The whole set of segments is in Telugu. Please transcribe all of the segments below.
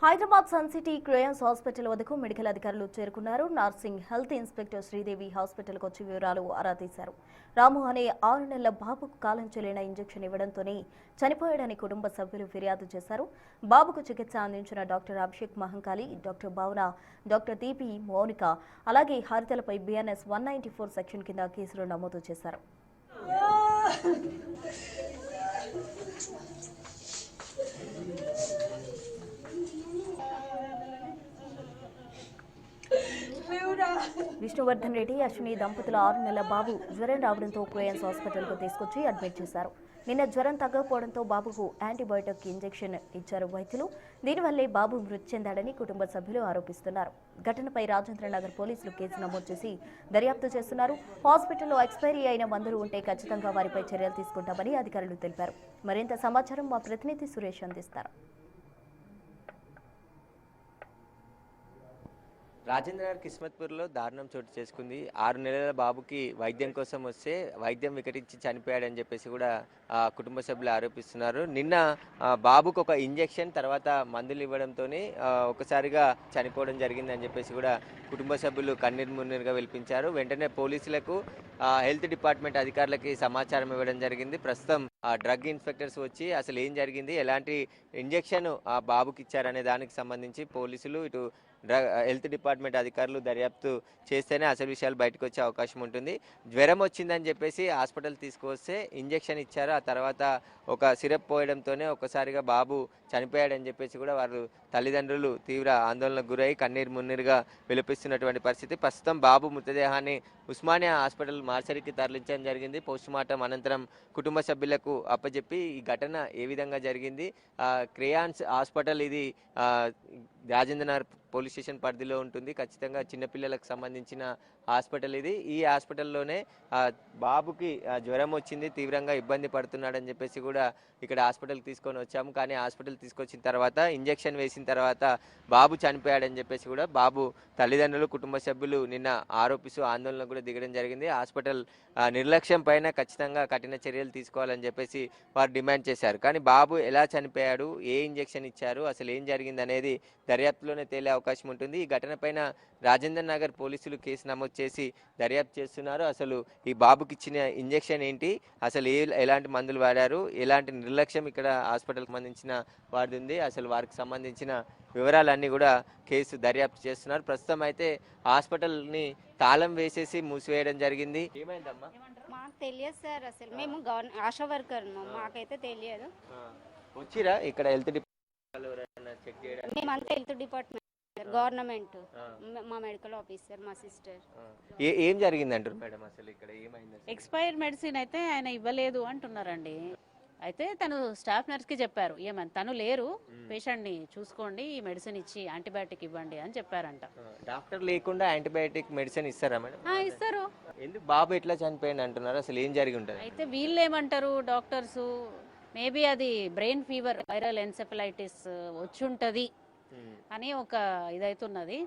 Hyderabad Sun City Crayons hospital వద్దకు మెడికల్ అధికారులు చేరుకున్నారు. నర్సింగ్ హెల్త్ ఇన్స్పెక్టర్ శ్రీదేవి హాస్పిటల్కు వచ్చి వివరాలు ఆరా తీశారు. రాము అనే 6 నెలల బాబుకు కాలం చెల్లిన ఇంజెక్షన్ ఇవ్వడంతోనే చనిపోయాడని కుటుంబ సభ్యులు ఫిర్యాదు చేశారు. బాబుకు చికిత్స అందించిన డాక్టర్ అభిషేక్ మహంకాళి, డాక్టర్ భావన, డాక్టర్ దీపి మౌనిక, అలాగే హరితలపై BNS 194 సెక్షన్ కింద కేసులు నమోదు చేశారు. విష్ణువర్ధన్ రెడ్డి, అశ్విని దంపతుల 6 నెలల బాబు జ్వరం రావడంతో క్రేయన్స్ హాస్పిటల్కు తీసుకొచ్చి అడ్మిట్ చేశారు. నిన్న జ్వరం తగ్గకపోవడంతో బాబుకు యాంటీబయాటిక్ ఇంజెక్షన్ ఇచ్చారు వైద్యులు. దీనివల్లే బాబు మృతి చెందాడని కుటుంబ సభ్యులు ఆరోపిస్తున్నారు. ఘటనపై రాజేంద్రనగర్ పోలీసులు కేసు నమోదు చేసి దర్యాప్తు చేస్తున్నారు. హాస్పిటల్లో ఎక్స్పైరీ అయిన మందులు ఉంటే ఖచ్చితంగా వారిపై చర్యలు తీసుకుంటామని అధికారులు తెలిపారు. మరింత సమాచారం మా ప్రతినిధి సురేష్ అందిస్తారు. రాజేంద్రనగర్ కిస్మత్పూర్లో దారుణం చోటు చేసుకుంది. 6 నెలల బాబుకి వైద్యం కోసం వస్తే వైద్యం వికటించి చనిపోయాడని చెప్పేసి కూడా కుటుంబ సభ్యులు ఆరోపిస్తున్నారు. నిన్న బాబుకు ఒక ఇంజెక్షన్ తర్వాత మందులు ఇవ్వడంతో ఒకసారిగా చనిపోవడం జరిగిందని చెప్పేసి కూడా కుటుంబ సభ్యులు కన్నీరు మున్నీరుగా విలిపించారు. వెంటనే పోలీసులకు హెల్త్ డిపార్ట్మెంట్ అధికారులకి సమాచారం ఇవ్వడం జరిగింది. ప్రస్తుతం డ్రగ్ ఇన్స్పెక్టర్స్ వచ్చి అసలు ఏం జరిగింది, ఎలాంటి ఇంజెక్షన్ ఆ బాబుకి ఇచ్చారనే దానికి సంబంధించి పోలీసులు ఇటు హెల్త్ డిపార్ట్మెంట్ అధికారులు దర్యాప్తు చేస్తేనే అసలు విషయాలు బయటకు వచ్చే అవకాశం ఉంటుంది. జ్వరం వచ్చిందని చెప్పేసి హాస్పిటల్ తీసుకొస్తే ఇంజెక్షన్ ఇచ్చారు. ఆ తర్వాత ఒక సిరప్ పోయడంతోనే ఒకసారిగా బాబు చనిపోయాడని చెప్పేసి కూడా వారు తల్లిదండ్రులు తీవ్ర ఆందోళనకు గురై కన్నీరు మున్నీరుగా విలపిస్తున్నటువంటి పరిస్థితి. ప్రస్తుతం బాబు మృతదేహాన్ని ఉస్మానియా హాస్పిటల్ మార్చరికి తరలించడం జరిగింది. పోస్టుమార్టం అనంతరం కుటుంబ సభ్యులకు అప్పచెప్పి ఈ ఘటన ఏ విధంగా జరిగింది, క్రేయాన్స్ హాస్పిటల్ ఇది రాజేంద్రనగర్ పోలీస్ స్టేషన్ పరిధిలో ఉంటుంది. ఖచ్చితంగా చిన్నపిల్లలకు సంబంధించిన హాస్పిటల్ ఇది. ఈ హాస్పిటల్లోనే బాబుకి జ్వరం వచ్చింది, తీవ్రంగా ఇబ్బంది పడుతున్నాడని చెప్పేసి కూడా ఇక్కడ హాస్పిటల్కి తీసుకొని వచ్చాము. కానీ హాస్పిటల్ తీసుకొచ్చిన తర్వాత ఇంజెక్షన్ వేసిన తర్వాత బాబు చనిపోయాడని చెప్పేసి కూడా బాబు తల్లిదండ్రులు కుటుంబ సభ్యులు నిన్న ఆరోపిస్తూ ఆందోళన కూడా దిగడం జరిగింది. హాస్పిటల్ నిర్లక్ష్యం పైన ఖచ్చితంగా కఠిన చర్యలు తీసుకోవాలని చెప్పేసి వారు డిమాండ్ చేశారు. కానీ బాబు ఎలా చనిపోయాడు, ఏ ఇంజెక్షన్ ఇచ్చారు, అసలు ఏం జరిగింది అనేది దర్యాప్తులోనే తేలే అవకాశం ఉంటుంది. ఈ ఘటన పైన రాజేంద్రనగర్ పోలీసులు కేసు నమోదు చేసి దర్యాప్తు చేస్తున్నారు. అసలు ఈ బాబుకి ఇచ్చిన ఇంజెక్షన్ ఏంటి, అసలు ఎలాంటి మందులు వాడారు, ఎలాంటి నిర్లక్ష్యం ఇక్కడ హాస్పిటల్కి సంబంధించిన వారిది ఉంది, అసలు వారికి సంబంధించిన వివరాలన్నీ కూడా కేసు దర్యాప్తు చేస్తున్నారు. ప్రస్తుతం అయితే హాస్పిటల్ని తాళం వేసేసి మూసివేయడం జరిగింది. ఏమైందమ్మా? మాకు తెలియదు సార్, అసలు మేము ఆశా వర్కర్, మాకైతే తెలియదు. వచ్చిరా ఇక్కడ హెల్త్ డిపార్ట్మెంట్ చెక్ చేయడానికి? మేమంతా హెల్త్ డిపార్ట్మెంట్, గవర్నమెంట్, మా మెడికల్ ఆఫీసర్, మా సిస్టర్. ఏం జరిగింది అంటారు మేడం, అసలు ఇక్కడ ఏమైంది? ఎక్స్పైర్ మెడిసిన్ అయితే ఆయన ఇవ్వలేదు అంటున్నారండి. అయితే తను స్టాఫ్ నర్స్కి చెప్పారు, ఏమని తను లేరు, పేషెంట్ని చూసుకోండి, ఈ మెడిసిన్ ఇచ్చి యాంటీబయాటిక్ ఇవ్వండి అని చెప్పారంట. డాక్టర్ లేకుండా యాంటీబయాటిక్ మెడిసిన్ ఇస్తారా మేడం? ఇస్తారు. ఎందుకు బాబు ఎట్లా చనిపోయింది అంటున్నారు, అసలు ఏం జరిగి ఉంటుంది? అయితే వీళ్ళు ఏమంటారు డాక్టర్స్, మేబీ అది బ్రెయిన్ ఫీవర్, వైరల్ ఎన్సెఫలైటిస్ వచ్చుంటుంది అని ఒక ఇదైతున్నది.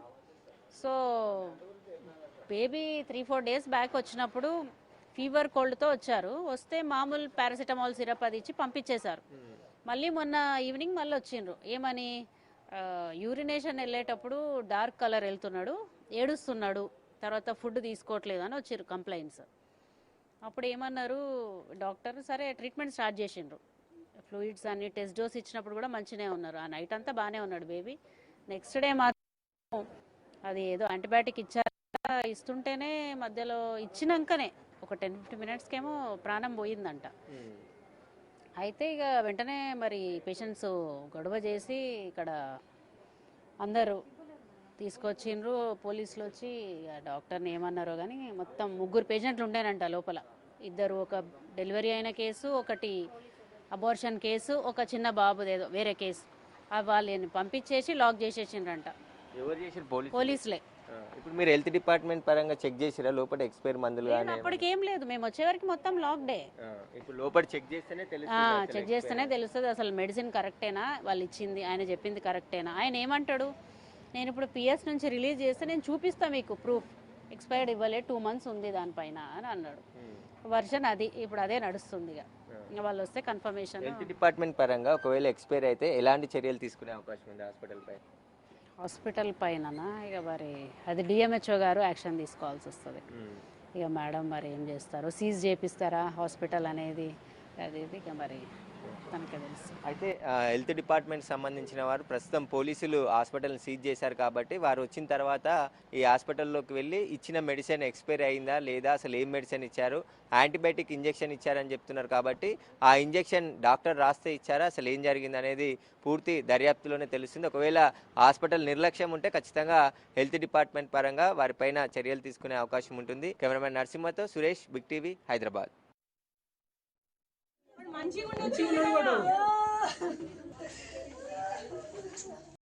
సో బేబీ 3-4 డేస్ బ్యాక్ వచ్చినప్పుడు ఫీవర్ కోల్డ్తో వచ్చారు. వస్తే మామూలు పారాసిటమాల్ సిరప్ అది ఇచ్చి పంపించేశారు. మళ్ళీ మొన్న ఈవినింగ్ మళ్ళీ వచ్చిండ్రు, ఏమని యూరినేషన్ వెళ్ళేటప్పుడు డార్క్ కలర్ వెళ్తున్నాడు, ఏడుస్తున్నాడు, తర్వాత ఫుడ్ తీసుకోవట్లేదు అని వచ్చిర్రు కంప్లైంట్స్. అప్పుడు ఏమన్నారు డాక్టర్, సరే ట్రీట్మెంట్ స్టార్ట్ చేసిండ్రు. ఫ్లూయిడ్స్ అన్ని టెస్ట్ డోస్ ఇచ్చినప్పుడు కూడా మంచిగానే ఉన్నారు. ఆ నైట్ అంతా బాగానే ఉన్నాడు బేబీ. నెక్స్ట్ డే మాత్రం అది ఏదో యాంటీబయాటిక్ ఇచ్చారు, ఇస్తుంటేనే మధ్యలో ఇచ్చినాకనే ఒక 10-15 మినిట్స్కేమో ప్రాణం పోయిందంట. అయితే ఇక వెంటనే మరి పేషెంట్స్ గొడవ చేసి ఇక్కడ అందరూ తీసుకొచ్చిండ్రు, పోలీసులు వచ్చి డాక్టర్ని ఏమన్నారో కానీ మొత్తం 3 పేషెంట్లు ఉండేనంట లోపల. 2 ఒక డెలివరీ అయిన కేసు, ఒకటి అబార్షన్ కేసు, ఒక చిన్న బాబుదేదో వేరే కేసు. వాళ్ళని పంపించేసి లాక్ చేసేసిండ్రంట. ఎవరు చేసారు? పోలీసులే. ఇప్పుడు మీరు హెల్త్ డిపార్ట్మెంట్ పరంగా చెక్ చేసిరా లోపల ఎక్స్పైర్ మందులు? అప్పటికి ఏం లేదు, మేము వచ్చేవరకు మొత్తం లాక్డే. ఇప్పుడు లోపల చెక్ చేస్తేనే తెలుస్తుంది, చెక్ చేస్తేనే తెలుస్తుంది అసలు మెడిసిన్ కరెక్టేనా, వాళ్ళు ఇచ్చింది ఆయన చెప్పింది కరెక్టేనా. ఆయన ఏమంటాడు, నేను ఇప్పుడు PS నుంచి రిలీజ్ చేస్తే నేను చూపిస్తాను మీకు ప్రూఫ్, ఎక్స్పైర్డ్ ఇవ్వలే, 2 months ఉంది దానిపైన అని అన్నాడు. వర్షన్ అది ఇప్పుడు అదే నడుస్తుంది. ఇక ఇంకా వాళ్ళు వస్తే కన్ఫర్మేషన్. హెల్త్ డిపార్ట్మెంట్ పరంగా ఒకవేళ ఎక్స్పైర్ అయితే ఎలాంటి చర్యలు తీసుకునే అవకాశం ఉంది హాస్పిటల్ పై? హాస్పిటల్ పైన ఇక మరి అది డిఎంహెచ్ఓ గారు యాక్షన్ తీసుకోవాల్సి వస్తుంది. ఇక మేడం మరి ఏం చేస్తారు, సీజ్ చేపిస్తారా హాస్పిటల్ అనేది, అది ఇది ఇక మరి తనకే తెలుసు. అయితే హెల్త్ డిపార్ట్మెంట్ సంబంధించిన వారు ప్రస్తుతం పోలీసులు హాస్పిటల్ని సీజ్ చేశారు కాబట్టి వారు వచ్చిన తర్వాత ఈ హాస్పిటల్లోకి వెళ్ళి ఇచ్చిన మెడిసిన్ ఎక్స్పైర్ అయిందా లేదా, అసలు ఏం మెడిసిన్ ఇచ్చారు, యాంటీబయాటిక్ ఇంజెక్షన్ ఇచ్చారని చెప్తున్నారు కాబట్టి ఆ ఇంజెక్షన్ డాక్టర్ రాస్తే ఇచ్చారా, అసలు ఏం జరిగింది అనేది పూర్తి దర్యాప్తులోనే తెలుస్తుంది. ఒకవేళ హాస్పిటల్ నిర్లక్ష్యం ఉంటే ఖచ్చితంగా హెల్త్ డిపార్ట్మెంట్ పరంగా వారిపైన చర్యలు తీసుకునే అవకాశం ఉంటుంది. కెమెరామెన్ నరసింహతో సురేష్, బిగ్ టీవీ, హైదరాబాద్. మంచిగా